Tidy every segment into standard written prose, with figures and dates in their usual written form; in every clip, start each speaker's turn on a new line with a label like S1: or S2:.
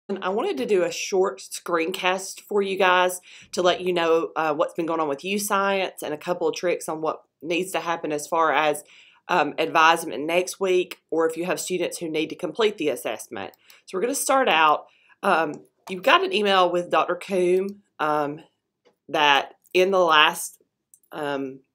S1: And I wanted to do a short screencast for you guys to let you know what's been going on with YouScience and a couple of tricks on what needs to happen as far as advisement next week, or if you have students who need to complete the assessment. So we're going to start out. You've got an email with Dr. Coombe that in the last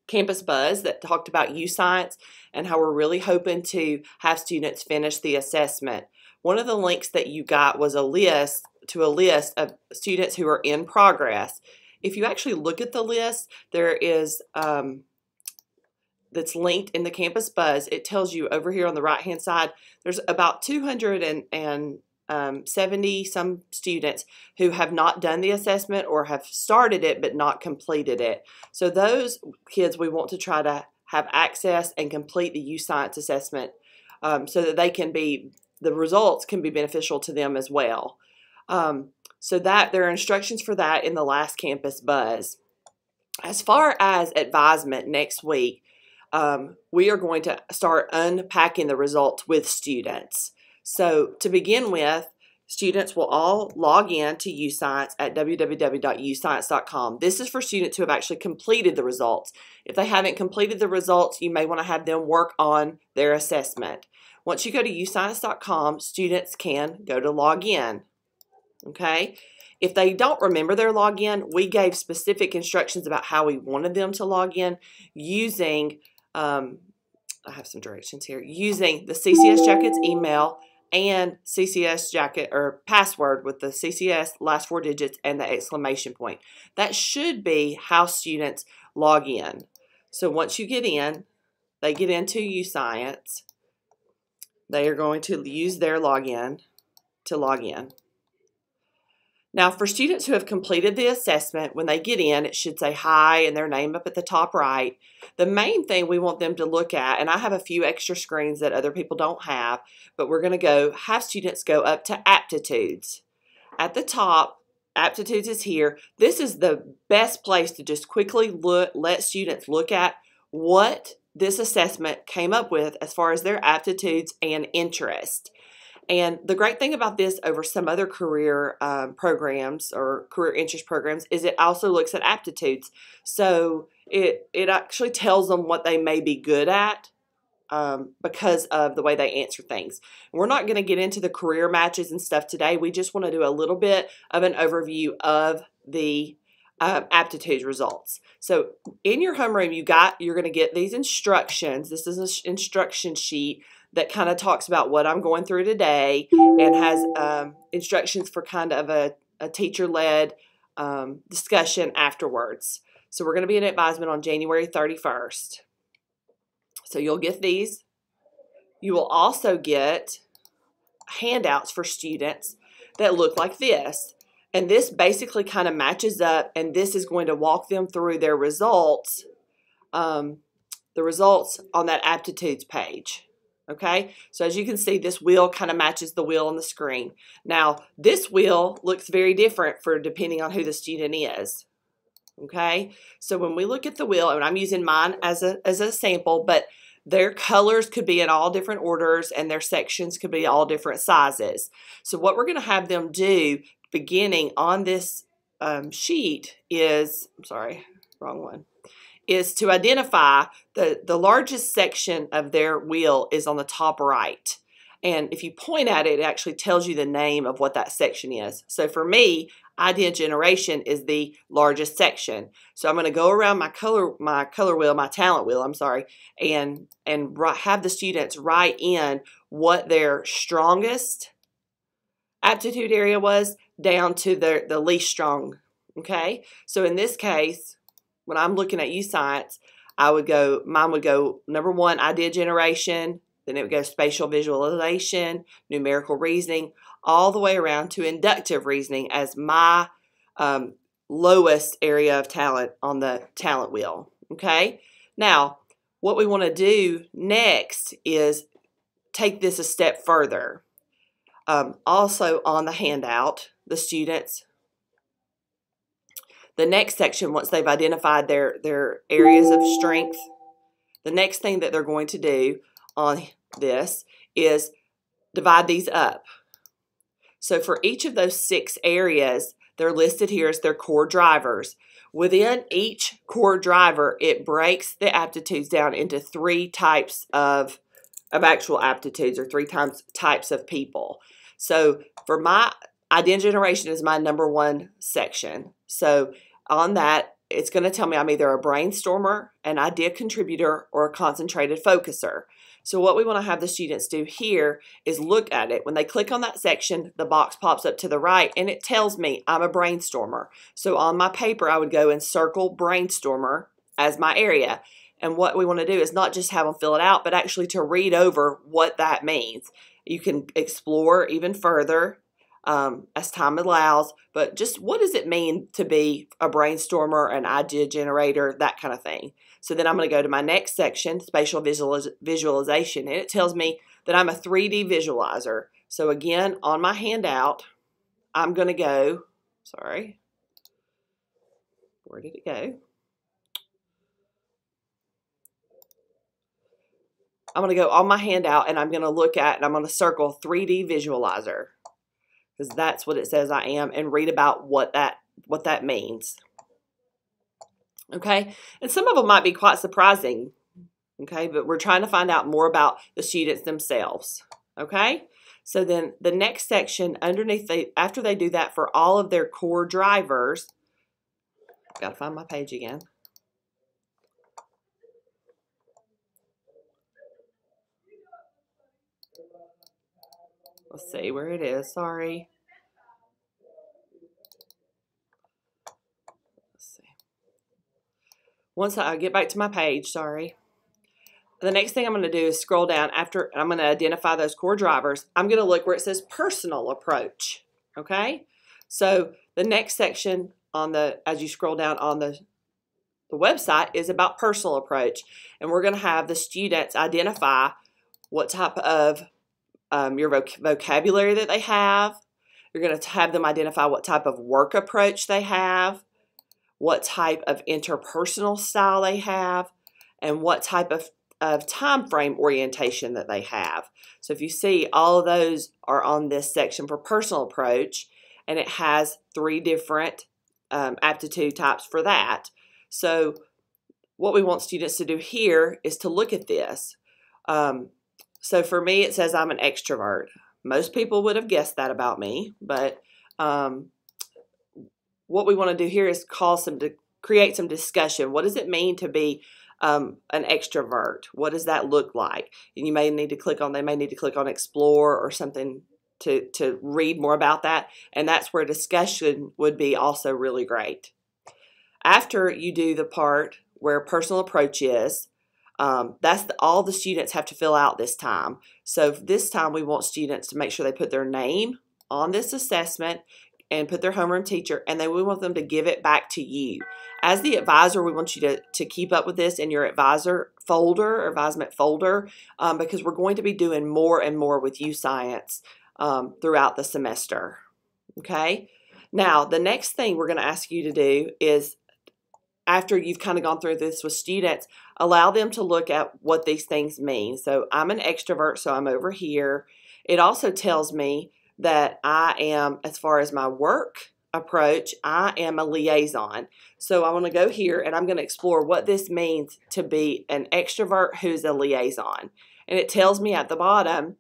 S1: Campus Buzz that talked about YouScience and how we're really hoping to have students finish the assessment. One of the links that you got was a list of students who are in progress. If you actually look at the list, there is that's linked in the Campus Buzz. It tells you over here on the right-hand side, there's about 270 some students who have not done the assessment or have started it but not completed it. So those kids we want to try to have access and complete the YouScience assessment so that the results can be beneficial to them as well. So that there are instructions for that in the last Campus Buzz. As far as advisement next week, we are going to start unpacking the results with students. So to begin with, students will all log in to YouScience at www.youscience.com. This is for students who have actually completed the results. If they haven't completed the results, you may want to have them work on their assessment. Once you go to youscience.com, students can go to log in. Okay? If they don't remember their login, we gave specific instructions about how we wanted them to log in using, I have some directions here, using the CCS Jacket's email and CCS Jacket or password with the CCS last 4 digits and the exclamation point. That should be how students log in. So once you get in, they get into YouScience. They are going to use their login to log in. Now, for students who have completed the assessment, when they get in, it should say hi and their name up at the top right. The main thing we want them to look at, and I have a few extra screens that other people don't have, but we're going to have students go up to aptitudes. At the top, aptitudes is here. This is the best place to just quickly let students look at what this assessment came up with as far as their aptitudes and interest. And the great thing about this over some other career programs or career interest programs is it also looks at aptitudes. So it actually tells them what they may be good at because of the way they answer things. We're not going to get into the career matches and stuff today. We just want to do a little bit of an overview of the aptitude results. So in your homeroom, you're going to get these instructions. This is an instruction sheet that kind of talks about what I'm going through today and has instructions for kind of a teacher-led discussion afterwards. So we're going to be in advisement on January 31st. So you'll get these. You will also get handouts for students that look like this. And this basically kind of matches up, and this is going to walk them through their results, the results on that aptitudes page. Okay, so as you can see, this wheel kind of matches the wheel on the screen. Now, this wheel looks very different depending on who the student is. Okay, so when we look at the wheel, and I'm using mine as a sample, but their colors could be in all different orders and their sections could be all different sizes. So what we're going to have them do beginning on this sheet is, I'm sorry, wrong one, is to identify the largest section of their wheel is on the top right. And if you point at it, it actually tells you the name of what that section is. So for me, idea generation is the largest section. So I'm going to go around my talent wheel, I'm sorry, and have the students write in what their strongest aptitude area was down to the least strong. Okay, so in this case, when I'm looking at YouScience, mine would go number 1, idea generation, then it would go spatial visualization, numerical reasoning, all the way around to inductive reasoning as my lowest area of talent on the talent wheel. Okay, now what we want to do next is take this a step further. Also on the handout, the students, the next section, once they've identified their areas of strength, the next thing that they're going to do on this is divide these up. So for each of those 6 areas, they're listed here as their core drivers. Within each core driver, it breaks the aptitudes down into 3 types of actual aptitudes, or 3 types of people. So for my identity generation is my number 1 section. So on that, it's going to tell me I'm either a brainstormer, an idea contributor, or a concentrated focuser. So what we want to have the students do here is look at it. When they click on that section, the box pops up to the right and it tells me I'm a brainstormer. So on my paper, I would go and circle brainstormer as my area. And what we want to do is not just have them fill it out, but actually to read over what that means. You can explore even further as time allows, but just what does it mean to be a brainstormer, an idea generator, that kind of thing. So then I'm going to go to my next section, spatial visualization, and it tells me that I'm a 3D visualizer. So again, on my handout, I'm going to go, sorry, where did it go? I'm going to go on my handout and I'm going to look at, and I'm going to circle 3D visualizer, because that's what it says I am, and read about what that means. Okay, and some of them might be quite surprising, okay, but we're trying to find out more about the students themselves, okay? So then the next section underneath, after they do that for all of their core drivers, I've got to find my page again. Let's see where it is, sorry. Once I get back to my page, sorry. The next thing I'm going to do is scroll down after I'm going to identify those core drivers. I'm going to look where it says personal approach. Okay? So the next section as you scroll down on the website is about personal approach. And we're going to have the students identify what type of your vocabulary that they have. You're going to have them identify what type of work approach they have, what type of interpersonal style they have, and what type of time frame orientation that they have. So if you see, all of those are on this section for personal approach, and it has 3 different aptitude types for that. So what we want students to do here is to look at this. So for me, it says I'm an extrovert. Most people would have guessed that about me, but what we want to do here is create some discussion. What does it mean to be an extrovert? What does that look like? And they may need to click on explore or something to read more about that. And that's where discussion would be also really great. After you do the part where personal approach is, all the students have to fill out this time. So this time we want students to make sure they put their name on this assessment and put their homeroom teacher, and then we want them to give it back to you. As the advisor, we want you to keep up with this in your advisor folder or advisement folder, because we're going to be doing more and more with YouScience throughout the semester. Okay? Now, the next thing we're going to ask you to do is, after you've kind of gone through this with students, allow them to look at what these things mean. So I'm an extrovert, so I'm over here. It also tells me that I am, as far as my work approach, I am a liaison. So I want to go here and I'm going to explore what this means to be an extrovert who's a liaison. And it tells me at the bottom,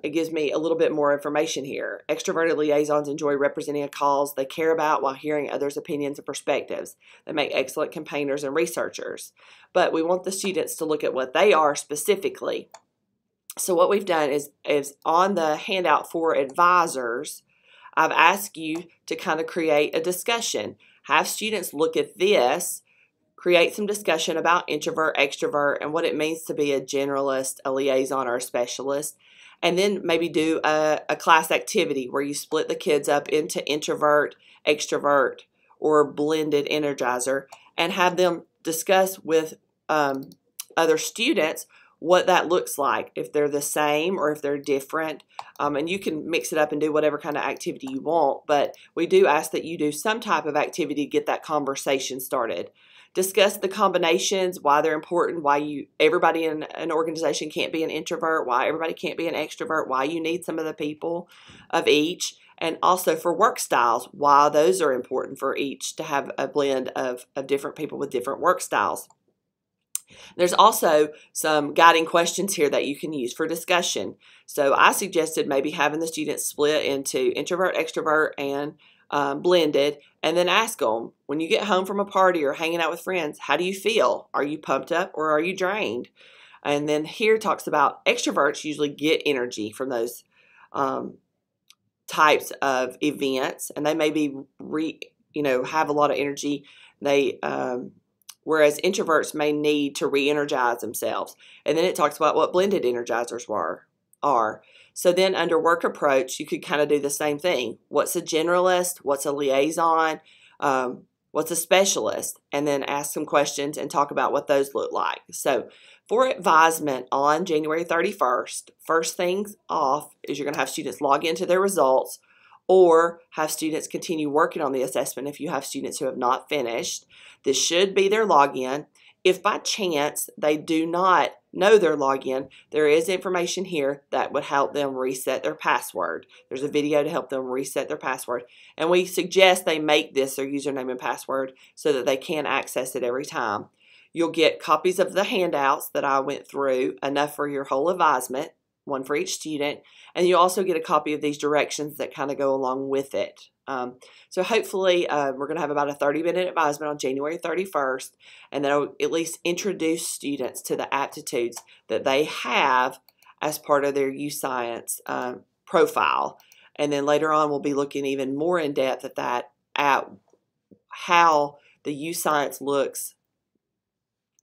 S1: it gives me a little bit more information here. Extroverted liaisons enjoy representing a cause they care about while hearing others' opinions and perspectives. They make excellent campaigners and researchers. But we want the students to look at what they are specifically. So what we've done is on the handout for advisors, I've asked you to kind of create a discussion. Have students look at this, create some discussion about introvert, extrovert, and what it means to be a generalist, a liaison, or a specialist. And then maybe do a class activity where you split the kids up into introvert, extrovert, or blended energizer, and have them discuss with other students what that looks like, if they're the same or if they're different. And you can mix it up and do whatever kind of activity you want, but we do ask that you do some type of activity to get that conversation started. Discuss the combinations, why they're important, why everybody in an organization can't be an introvert, why everybody can't be an extrovert, why you need some of the people of each, and also for work styles, why those are important for each to have a blend of different people with different work styles. There's also some guiding questions here that you can use for discussion. So I suggested maybe having the students split into introvert, extrovert, and blended, and then ask them, when you get home from a party or hanging out with friends, how do you feel? Are you pumped up or are you drained? And then here talks about extroverts usually get energy from those types of events, and they maybe have a lot of energy. Whereas introverts may need to re-energize themselves. And then it talks about what blended energizers are. So then under work approach, you could kind of do the same thing. What's a generalist? What's a liaison? What's a specialist? And then ask some questions and talk about what those look like. So for advisement on January 31st, first things off is you're going to have students log into their results or have students continue working on the assessment if you have students who have not finished. This should be their login. If by chance they do not know their login, there is information here that would help them reset their password. There's a video to help them reset their password. And we suggest they make this their username and password so that they can access it every time. You'll get copies of the handouts that I went through, enough for your whole advisement, one for each student, and you also get a copy of these directions that kind of go along with it. So hopefully we're going to have about a 30-minute advisement on January 31st, and that'll at least introduce students to the aptitudes that they have as part of their YouScience profile. And then later on we'll be looking even more in depth at how the YouScience looks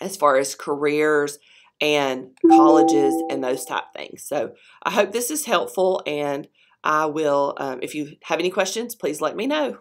S1: as far as careers and colleges and those type things. So I hope this is helpful, and I will, if you have any questions, please let me know.